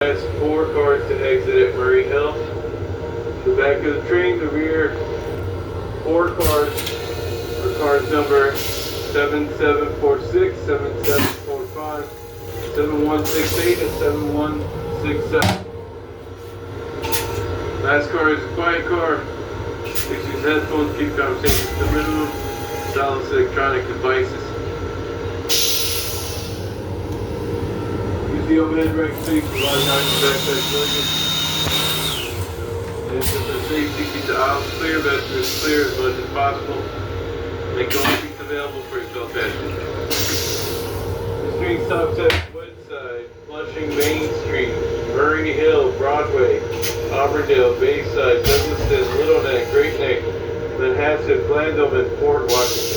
Last 4 cars to exit at Murray Hill. The back of the train, the rear 4 cars are cars number 7746, 7745, 7168, and 7167. Last car is a quiet car. Please use headphones, keep conversations to the minimum, silence electronic devices. Use the overhead rack seat for large items backside luggage. And for safety, keep the aisles clear, vestibles clear as much as possible. Make all seats available for your fellow passengers. The train stops at Woodside, Flushing, Main Street, Murray Hill, Broadway, Auburndale, Bayside, Douglaston, Little Neck, Great Neck, Manhasset, Blandum, and Port Washington.